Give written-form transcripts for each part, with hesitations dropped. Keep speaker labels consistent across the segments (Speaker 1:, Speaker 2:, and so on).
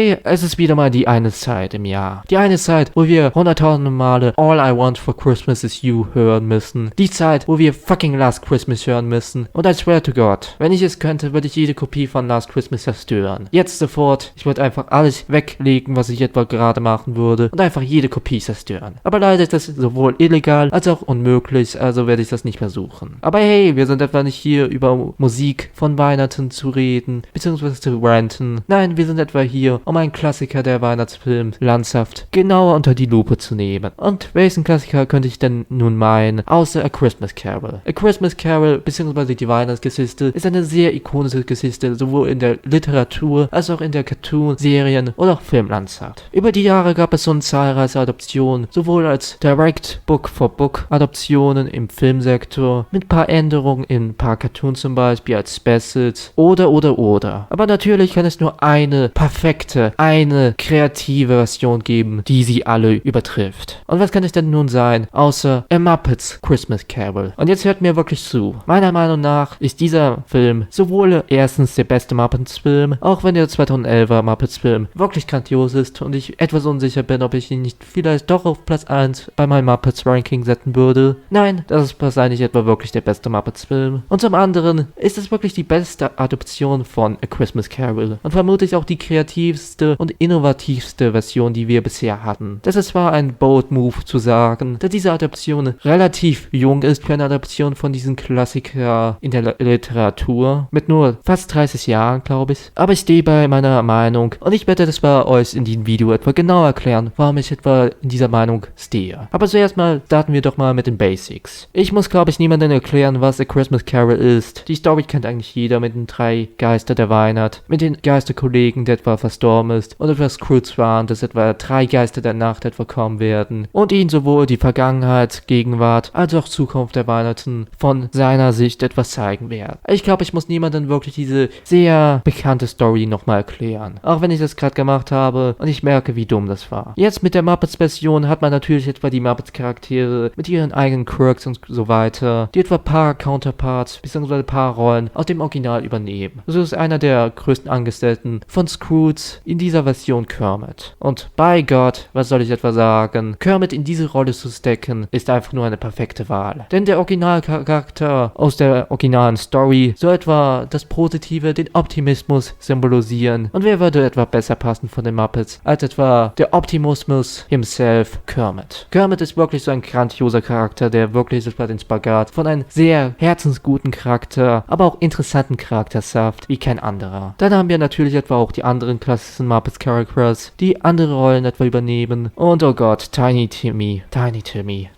Speaker 1: hey, es ist wieder mal die eine Zeit im Jahr. Die eine Zeit, wo wir hunderttausende Male All I Want for Christmas is You hören müssen. Die Zeit, wo wir fucking Last Christmas hören müssen. Und I swear to God, wenn ich es könnte, würde ich jede Kopie von Last Christmas zerstören. Jetzt sofort, ich würde einfach alles weglegen, was ich etwa gerade machen würde und einfach jede Kopie zerstören. Aber leider ist das sowohl illegal als auch unmöglich, also werde ich das nicht mehr suchen. Aber hey, wir sind etwa nicht hier über Musik von Weihnachten zu reden, beziehungsweise zu ranten. Nein, wir sind etwa hier, um einen Klassiker der Weihnachtsfilmlandschaft genauer unter die Lupe zu nehmen. Und welchen Klassiker könnte ich denn nun meinen, außer A Christmas Carol? A Christmas Carol, beziehungsweise die Weihnachtsgeschichte, ist eine sehr ikonische Geschichte, sowohl in der Literatur, als auch in der Cartoon-, Serien- oder auch Filmlandschaft. Über die Jahre gab es schon zahlreiche Adoptionen, sowohl als Direct Book-for-Book-Adoptionen im Filmsektor, mit ein paar Änderungen in ein paar Cartoons zum Beispiel als Specials, oder. Aber natürlich kann es nur eine perfekte, eine kreative Version geben, die sie alle übertrifft. Und was kann es denn nun sein, außer A Muppets Christmas Carol? Und jetzt hört mir wirklich zu. Meiner Meinung nach ist dieser Film sowohl erstens der beste Muppets-Film, auch wenn der 2011er Muppets-Film wirklich grandios ist und ich etwas unsicher bin, ob ich ihn nicht vielleicht doch auf Platz 1 bei meinem Muppets-Ranking setzen würde. Nein, das ist wahrscheinlich etwa wirklich der beste Muppets-Film. Und zum anderen ist es wirklich die beste Adoption von A Christmas Carol und vermutlich auch die kreativste und innovativste Version, die wir bisher hatten. Das ist zwar ein bold Move zu sagen, da diese Adaption relativ jung ist für eine Adaption von diesem Klassiker in der Literatur, mit nur fast 30 Jahren, glaube ich. Aber ich stehe bei meiner Meinung und ich werde das bei euch in diesem Video etwa genau erklären, warum ich etwa in dieser Meinung stehe. Aber zuerst mal starten wir doch mal mit den Basics. Ich muss, glaube ich, niemandem erklären, was A Christmas Carol ist. Die Story kennt eigentlich jeder mit den 3 Geister der Weihnacht, mit den Geisterkollegen, der etwa verstorben ist und etwa Scrooge warnt, dass etwa 3 Geister der Nacht etwa kommen werden und ihn sowohl die Vergangenheit, Gegenwart als auch Zukunft der Weihnachten von seiner Sicht etwas zeigen werden. Ich glaube, ich muss niemandem wirklich diese sehr bekannte Story nochmal erklären. Auch wenn ich das gerade gemacht habe und ich merke, wie dumm das war. Jetzt mit der Muppets-Version hat man natürlich etwa die Muppets-Charaktere mit ihren eigenen Quirks und so weiter, die etwa paar Counterparts bzw. paar Rollen aus dem Original übernehmen. So ist einer der größten Angestellten von Scrooge in dieser Version Kermit. Und bei Gott, was soll ich etwa sagen, Kermit in diese Rolle zu stecken, ist einfach nur eine perfekte Wahl. Denn der Originalcharakter aus der originalen Story soll etwa das Positive, den Optimismus symbolisieren. Und wer würde etwa besser passen von den Muppets als etwa der Optimismus himself, Kermit. Kermit ist wirklich so ein grandioser Charakter, der wirklich etwa den Spagat von einem sehr herzensguten Charakter, aber auch interessanten Charakter schafft, wie kein anderer. Dann haben wir natürlich etwa auch die anderen klassischen Muppets Characters, die andere Rollen etwa übernehmen. Und oh Gott, Tiny Timmy,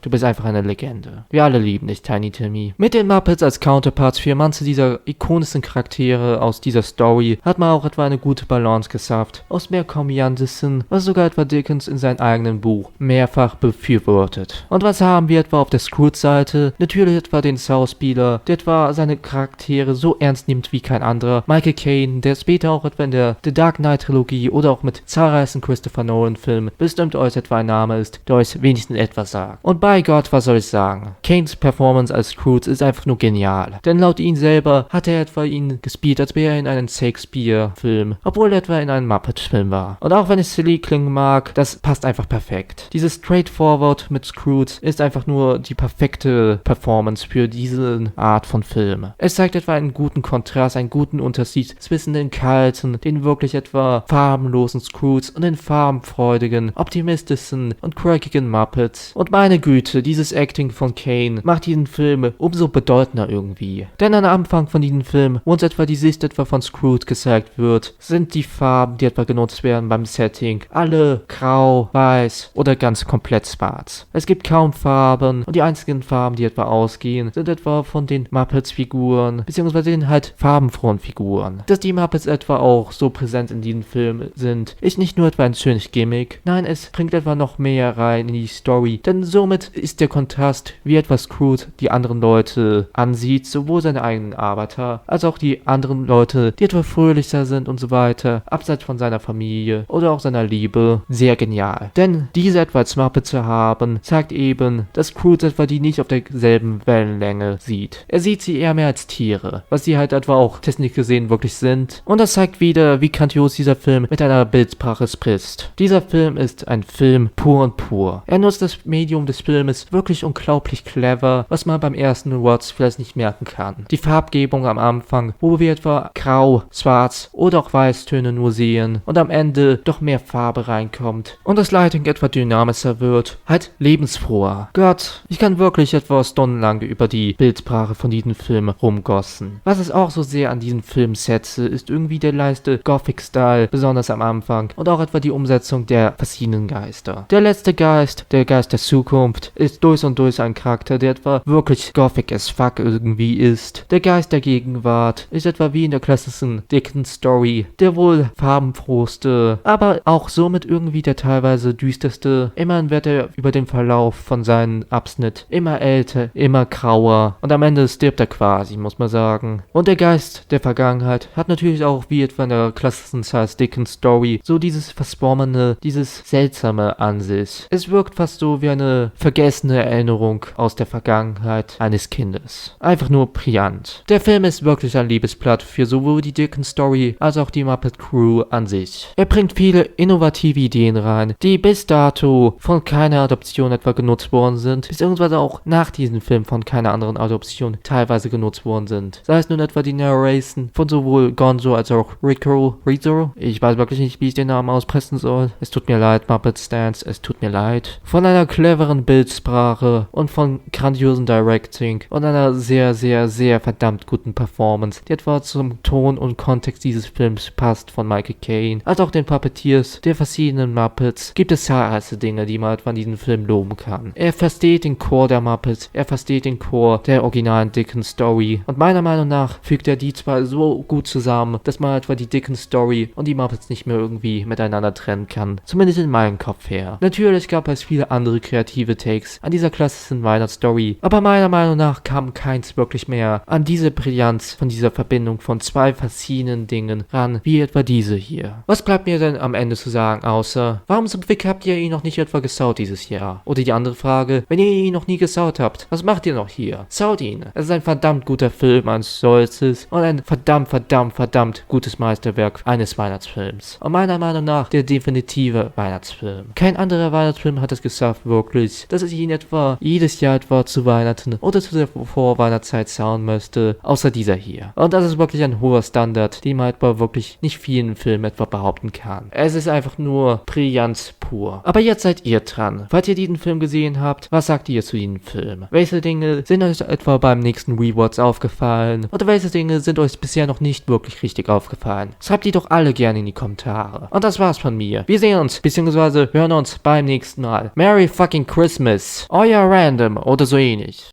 Speaker 1: du bist einfach eine Legende. Wir alle lieben dich, Tiny Timmy. Mit den Muppets als Counterparts für manche dieser ikonischen Charaktere aus dieser Story hat man auch etwa eine gute Balance geschafft, aus mehr komödiantischen, was sogar etwa Dickens in seinem eigenen Buch mehrfach befürwortet. Und was haben wir etwa auf der Scrooge-Seite? Natürlich etwa den Schauspieler, der etwa seine Charaktere so ernst nimmt wie kein anderer, Michael Caine, der später auch etwa in der The Dark Knight-Trilogie oder auch mit zahlreichen Christopher Nolan-Filmen bestimmt euch etwa ein Name ist, der euch wenigstens etwas sagt. Und bei Gott, was soll ich sagen? Caines Performance als Scrooge ist einfach nur genial. Denn laut ihm selber hat er etwa ihn gespielt, als wäre er in einem Shakespeare-Film, obwohl er etwa in einem Muppet-Film war. Und auch wenn es silly klingen mag, das passt einfach perfekt. Dieses Straightforward mit Scrooge ist einfach nur die perfekte Performance für diese Art von Film. Es zeigt etwa einen guten Kontrast, einen guten Unterschied zwischen den kalten, den wirklich etwa farbenlosen Scrooge und den farbenfreudigen, optimistischen und quirkigen Muppets. Und meine Güte, dieses Acting von Caine macht diesen Film umso bedeutender irgendwie. Denn am Anfang von diesem Film, wo uns etwa die Sicht etwa von Scrooge gezeigt wird, sind die Farben, die etwa genutzt werden beim Setting, alle grau, weiß oder ganz komplett schwarz. Es gibt kaum Farben und die einzigen Farben, die etwa ausgehen, sind etwa von den Muppets-Figuren, beziehungsweise den halt farbenfrohen Figuren. Dass die Muppets etwa auch so präsent in diesem Film sind, ist nicht nur etwa ein schönes Gimmick, nein, es bringt etwa noch mehr rein in die Story, denn somit ist der Kontrast, wie etwa Scrooge die anderen Leute ansieht, sowohl seine eigenen Arbeiter, als auch die anderen Leute, die etwa fröhlicher sind und so weiter, abseits von seiner Familie oder auch seiner Liebe, sehr genial. Denn diese etwa als Muppet zu haben, zeigt eben, dass Scrooge etwa die nicht auf derselben Wellenlänge sieht. Er sieht sie eher mehr als Tiere, was sie halt etwa auch technisch gesehen wirklich sind. Und das zeigt wieder, wie grandios dieser Film Film mit einer Bildsprache spricht. Dieser Film ist ein Film pur und pur. Er nutzt das Medium des Filmes wirklich unglaublich clever, was man beim ersten Watch vielleicht nicht merken kann. Die Farbgebung am Anfang, wo wir etwa Grau, Schwarz oder auch Weißtöne nur sehen und am Ende doch mehr Farbe reinkommt und das Lighting etwa dynamischer wird, halt lebensfroher. Gott, ich kann wirklich etwa stundenlang über die Bildsprache von diesem Film rumgossen. Was es auch so sehr an diesem Film setze, ist irgendwie der leiste Gothic-Style, besonders am Anfang, und auch etwa die Umsetzung der verschiedenen Geister. Der letzte Geist, der Geist der Zukunft, ist durch und durch ein Charakter, der etwa wirklich Gothic as fuck irgendwie ist. Der Geist der Gegenwart ist etwa wie in der klassischen Dickens-Story, der wohl farbenfrohste, aber auch somit irgendwie der teilweise düsterste. Immerhin wird er über den Verlauf von seinem Abschnitt immer älter, immer grauer und am Ende stirbt er quasi, muss man sagen. Und der Geist der Vergangenheit hat natürlich auch wie etwa in der klassischen Charles Dickens Story so dieses Verschwommene, dieses Seltsame an sich. Es wirkt fast so wie eine vergessene Erinnerung aus der Vergangenheit eines Kindes. Einfach nur brillant. Der Film ist wirklich ein Liebesblatt für sowohl die Dickens Story als auch die Muppet Crew an sich. Er bringt viele innovative Ideen rein, die bis dato von keiner Adoption etwa genutzt worden sind, beziehungsweise auch nach diesem Film von keiner anderen Adoption teilweise genutzt worden sind. Sei es nun etwa die Narration von sowohl Gonzo als auch Rizzo. Ich weiß wirklich nicht, wie ich den Namen aussprechen soll. Es tut mir leid, Muppet Stans, es tut mir leid. Von einer cleveren Bildsprache und von grandiosen Directing und einer sehr, sehr, sehr verdammt guten Performance, die etwa zum Ton und Kontext dieses Films passt, von Michael Caine, als auch den Puppeteers der verschiedenen Muppets, gibt es zahlreiche Dinge, die man etwa an diesem Film loben kann. Er versteht den Core der Muppets, er versteht den Core der originalen Dickens Story und meiner Meinung nach fügt er die zwei so gut zusammen, dass man etwa die Dickens Story und die Muppets nicht mehr irgendwie miteinander trennen kann. Zumindest in meinem Kopf her. Natürlich gab es viele andere kreative Takes an dieser klassischen Weihnachtsstory, aber meiner Meinung nach kam keins wirklich mehr an diese Brillanz von dieser Verbindung von zwei verschiedenen Dingen ran, wie etwa diese hier. Was bleibt mir denn am Ende zu sagen, außer, warum zum Fick habt ihr ihn noch nicht etwa gesaut dieses Jahr? Oder die andere Frage, wenn ihr ihn noch nie gesaut habt, was macht ihr noch hier? Saut ihn. Es ist ein verdammt guter Film als solches und ein verdammt gutes Meisterwerk eines Weihnachtsfilms. Und meiner Meinung nach der definitive Weihnachtsfilm. Kein anderer Weihnachtsfilm hat es geschafft, wirklich, dass ich ihn etwa jedes Jahr etwa zu Weihnachten oder zu der Vorweihnachtszeit schauen möchte, außer dieser hier. Und das ist wirklich ein hoher Standard, den man etwa wirklich nicht vielen Filmen etwa behaupten kann. Es ist einfach nur Brillanz pur. Aber jetzt seid ihr dran. Falls ihr diesen Film gesehen habt, was sagt ihr zu diesem Film? Welche Dinge sind euch etwa beim nächsten Rewatch aufgefallen? Oder welche Dinge sind euch bisher noch nicht wirklich richtig aufgefallen? Schreibt die doch alle gerne in die Kommentare. Und das war's von mir. Wir sehen uns, beziehungsweise hören uns beim nächsten Mal. Merry fucking Christmas. Euer Random oder so ähnlich.